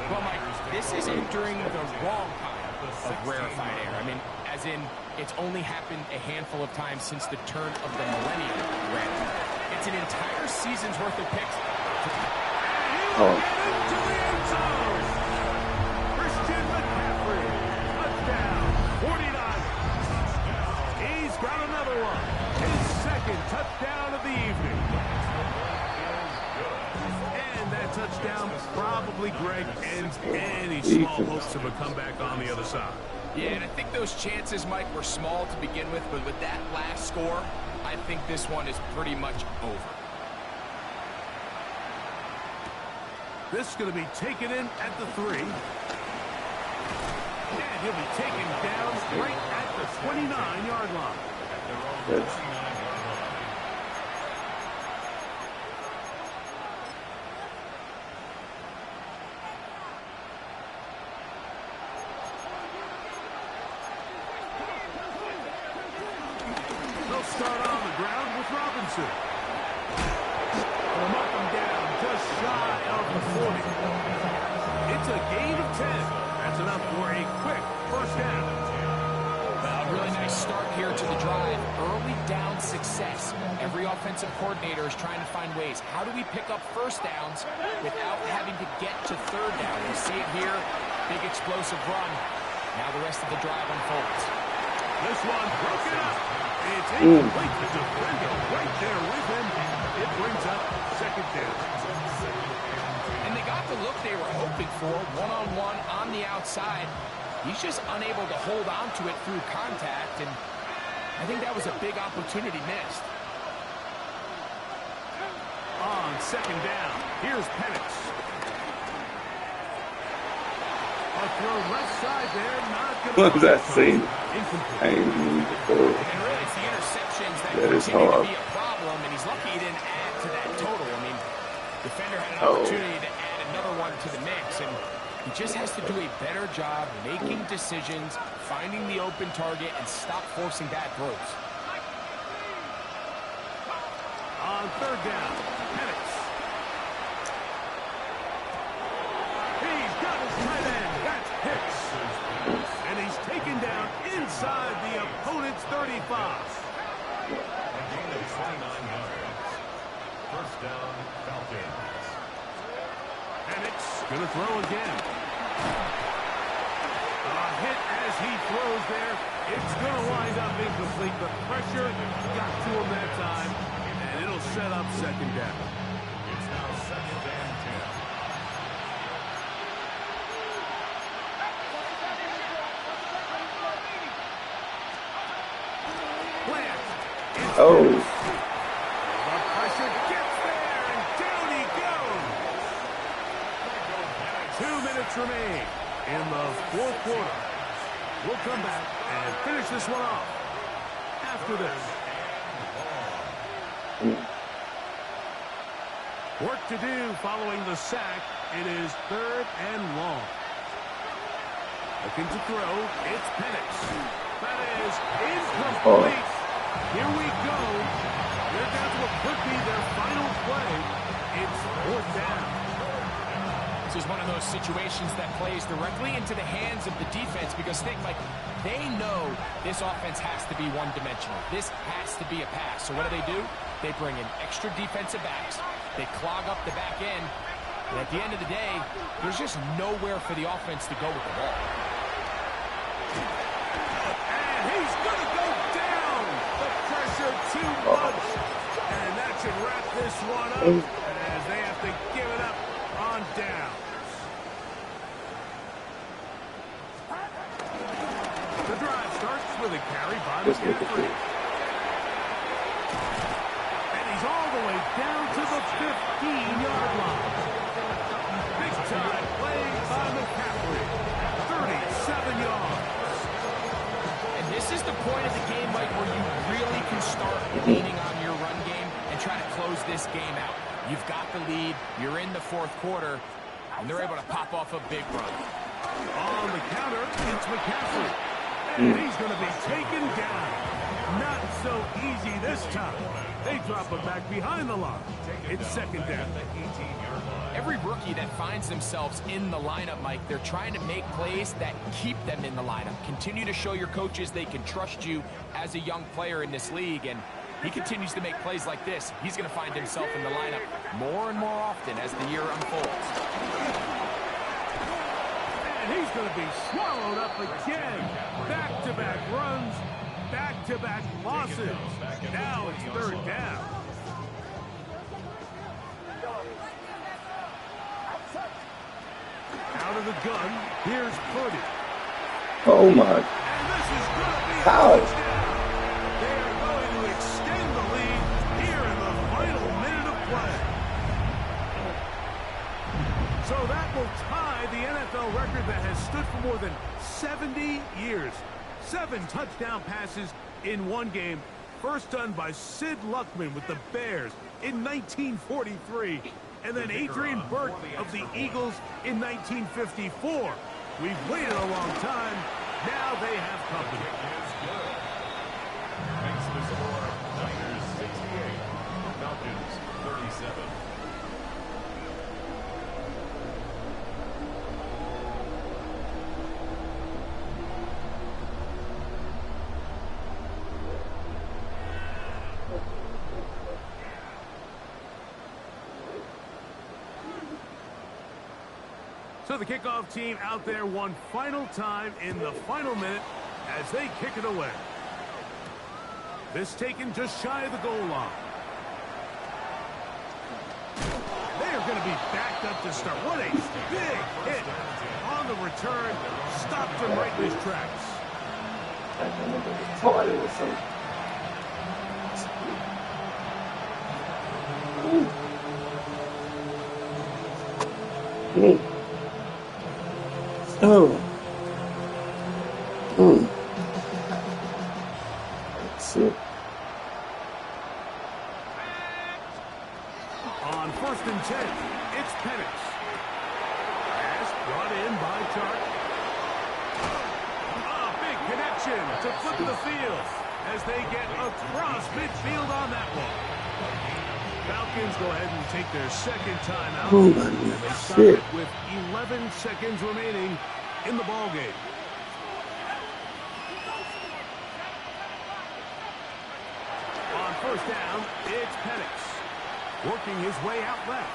Well, Mike, this is entering the wrong kind of rarefied air. I mean, as in, it's only happened a handful of times since the turn of the millennium. It's an entire season's worth of picks. And he will get into the end zone. Christian McCaffrey, touchdown, 49. He's got another one. His 2nd touchdown of the evening. And that touchdown probably, Greg, ends any small hopes of a comeback on the other side. Yeah, and I think those chances, Mike, were small to begin with, but with that last score, I think this one is pretty much over. This is going to be taken in at the 3. And he'll be taken down right at the 29-yard line. They'll start on the ground with Robinson. They'll mark him down just shy of the 40. It's a gain of 10. That's enough for a quick first down. A really nice start here to the drive. Early down success. Every offensive coordinator is trying to find ways. How do we pick up first downs without having to get to third down? We see it here. Big explosive run. Now the rest of the drive unfolds. This one broken up. It's incomplete. The defender right there with him. It brings up second down. And they got the look they were hoping for. One-on-one on the outside. He's just unable to hold on to it through contact, and I think that was a big opportunity missed. On second down, here's Penix. A throw left side there, not going to... What was that scene? Incomplete. And really, it's the interceptions that continue to be a problem, and he's lucky he didn't add to that total. I mean, defender had an opportunity to add another one to the mix, and he just has to do a better job making decisions, finding the open target, and stop forcing bad throws. On third down, Penix. He's got his tight end. That's Hicks. And he's taken down inside the opponent's 35. A gain of 29 yards. First down, Falcons. Penix going to throw again. A hit as he throws there. It's going to wind up incomplete. The pressure got to him that time, and it'll set up second down. It's now second and 10. Plant. Oh. The pressure gets there, and down he goes. 2 minutes remain in the fourth quarter. We'll come back and finish this one off after this. Work to do following the sack. It is 3rd and long. Looking to throw. It's Penix. That is incomplete. Here we go. They're down to what could be their final play. It's 4th down. This is one of those situations that plays directly into the hands of the defense because Mike, they know this offense has to be one-dimensional. This has to be a pass. So what do? They bring in extra defensive backs. They clog up the back end. And at the end of the day, there's just nowhere for the offense to go with the ball. And he's going to go down. The pressure too much. And that should wrap this one up as they have to give it up on down. The drive starts with a carry by McCaffrey. And he's all the way down to the 15-yard line. Big time play by McCaffrey. 37 yards. And this is the point of the game, Mike, where you really can start leaning on your run game and try to close this game out. You've got the lead. You're in the 4th quarter, and they're able to pop off a big run. On the counter, it's McCaffrey. And he's going to be taken down. Not so easy this time. They drop him back behind the line. It's 2nd down. Every rookie that finds themselves in the lineup, Mike, they're trying to make plays that keep them in the lineup. Continue to show your coaches they can trust you as a young player in this league, and he continues to make plays like this. He's going to find himself in the lineup more and more often as the year unfolds. And he's going to be swallowed up again. Back-to-back runs, back-to-back losses. Now it's 3rd down. Out of the gun, here's Purdy. Oh my. And this is going to be a How? touchdown. They are going to extend the lead here in the final minute of play. So that will tie the NFL record that has stood for more than 70 years. 7 touchdown passes in one game. First done by Sid Luckman with the Bears in 1943. And then Adrian Burke of the Eagles in 1954. We've waited a long time. Now they have company. Makes the score Niners 68, Falcons 37. So the kickoff team out there one final time in the final minute as they kick it away. This taken just shy of the goal line. They're going to be backed up to start. What a big hit on the return. Stopped him right in his tracks. Oh. That's it. On 1st and 10, it's Penix. Pass brought in by Chark. A big connection to flip the field as they get across midfield on that one. Falcons go ahead and take their 2nd timeout. Oh my And they stop shit. it with 11 seconds remaining in the ball game. On 1st down, it's Penix. Working his way out left.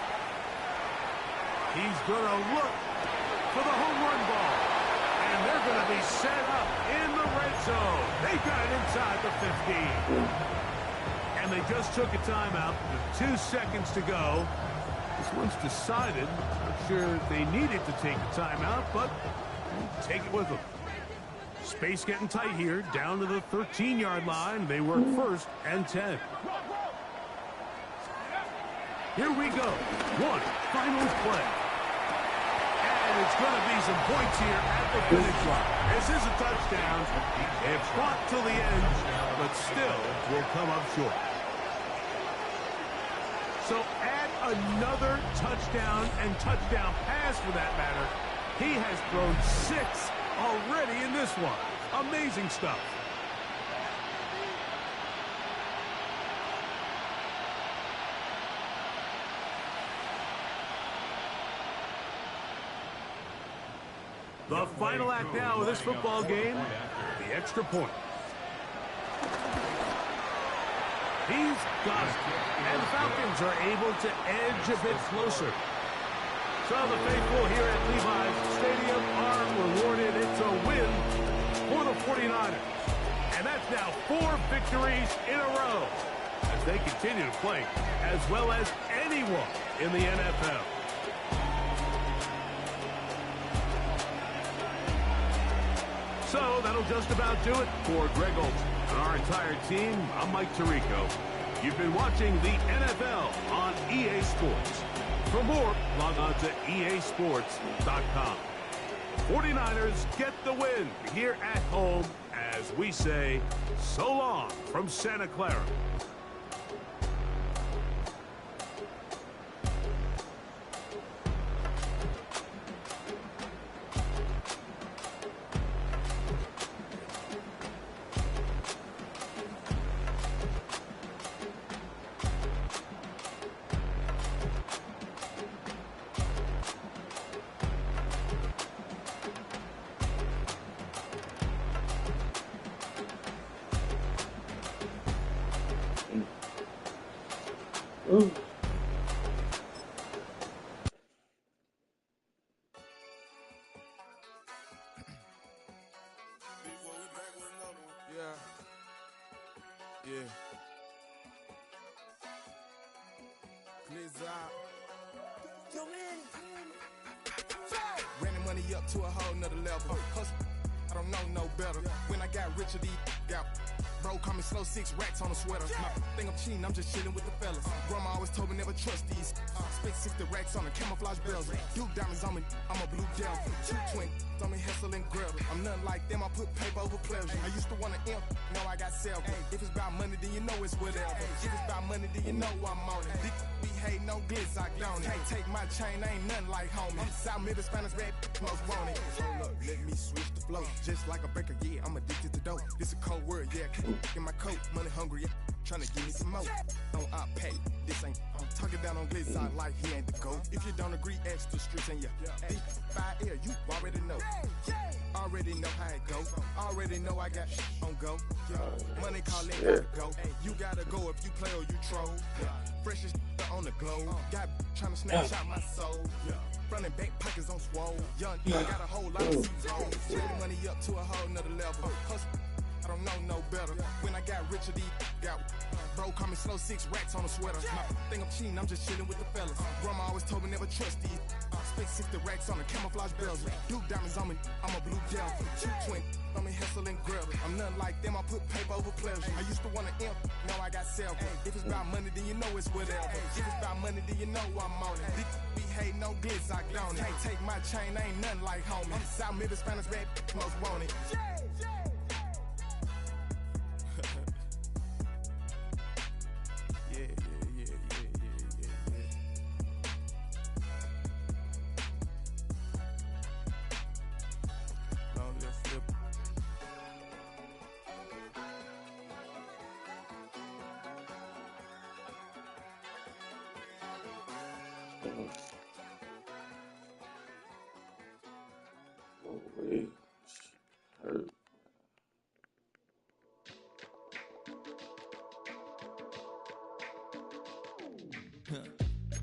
He's going to look for the home run ball. And they're going to be set up in the red zone. They got it inside the 15. And they just took a timeout with 2 seconds to go. This one's decided. Not sure they needed to take the timeout, but take it with them. Space getting tight here, down to the 13-yard line. They work 1st and 10. Here we go. One final play. And it's going to be some points here at the finish line. This is a touchdown. It fought till the end, but still will come up short. So at another touchdown and touchdown pass for that matter. He has thrown 6 already in this one. Amazing stuff. The final act now of this football game, the extra point. He's got it. And the Falcons are able to edge a bit closer. So the faithful here at Levi's Stadium are rewarded. It's a win for the 49ers. And that's now 4 victories in a row as they continue to play as well as anyone in the NFL. So that'll just about do it for Greg Olsen and our entire team. I'm Mike Tirico. You've been watching the NFL on EA Sports. For more, log on to easports.com. 49ers get the win here at home as we say so long from Santa Clara. Running money up to a whole nother level. Hustle, I don't know no better. When I got rich, got bro, call me slow 6 racks on a sweater. My think I'm cheating, I'm just chilling with the fellas. Grandma always told me never trust these. Spent 60 racks on the camouflage bells. Duke diamonds on me, I'm a blue devil. 2 twin on me, Hessel and Grub. I'm nothing like them, I put paper over pleasure. I used to want to imp, now I got several. If it's about money, then you know it's whatever. If it's about money, then you know I'm on it. Be hate no glitz, I don't it. Take my chain, ain't nothing like homie. South Middle Spanish red, most want it. Hold up, let me switch the flow. Just like a breaker, yeah, I'm addicted to dope. This a cold word, yeah, in my coat. Money hungry, yeah, tryna give me some more. Don't I pay, this ain't, I'm talking down on glitz, I like he ain't the GOAT. If you don't agree, ask the streets and yeah. Big 5 air, you already know. Already know how it go. Already know I got on go. Money calling, gotta go. You gotta go if you play or you troll. Freshest on the globe. Got tryna snapshot my soul. Front and back pockets on swole. Young, I got a whole lot of seats on. Turning money up to a whole nother level. Hustle, I don't know no better. When I got rich, got bro, call me slow 6 racks on a sweater. My think I'm cheating, I'm just chilling with the fellas. Grandma always told me never trust these. Spent 60 racks on the camouflage bells. Duke diamonds on me, I'm a blue devil. 2 twin on me, Hessel and Grub. I'm nothing like them, I put paper over pleasure. I used to want to imp, now I got several. If it's about money, then you know it's whatever. If it's about money, then you know I'm on it. Be hate no glitz, I don't it. Take my chain, ain't nothing like homie. South Middle Spanish red, most want it.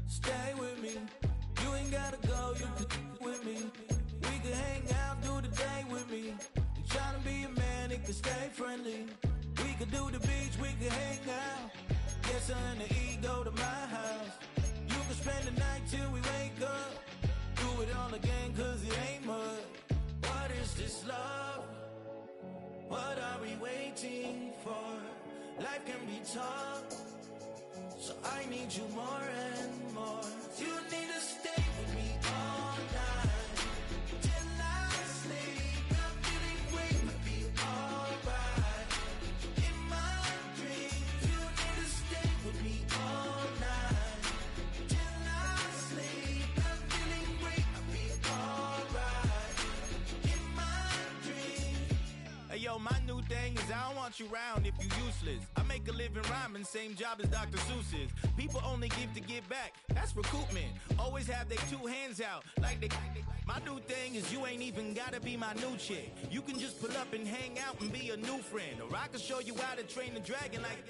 Stay with me. You ain't gotta go, you can with me. We can hang out, do the day with me. You tryna be a man, it can stay friendly. We could do the beach, we can hang out. Get something to eat, go to my house. You can spend the night till we wake up. Do it all again, cause it ain't mud. What is this love? What are we waiting for? Life can be tough, so I need you more and more. You need to stay with me all night till I sleep. I'm feeling we could be alright. In my dreams, you need to stay with me all night till I don't want you round if you useless. I make a living rhyming, same job as Dr. Seuss's. People only give to give back, that's recoupment. Always have their two hands out, like they. My new thing is you ain't even gotta be my new chick. You can just pull up and hang out and be a new friend. Or I can show you how to train the dragon like.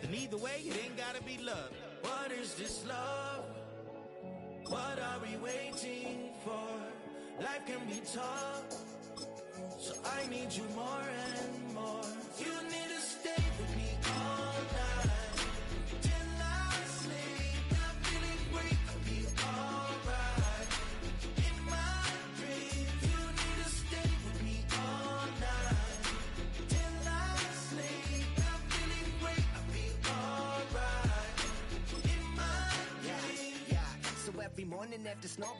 And either way, it ain't gotta be love. What is this love? What are we waiting for? Life can be tough, so I need you more and more. You need to stay with me all night till I sleep. I'm feeling great, I'll be alright. In my dreams, you need to stay with me all night till I sleep. I'm feeling great, I'll be alright. In my dreams. Yeah. So every morning after snow.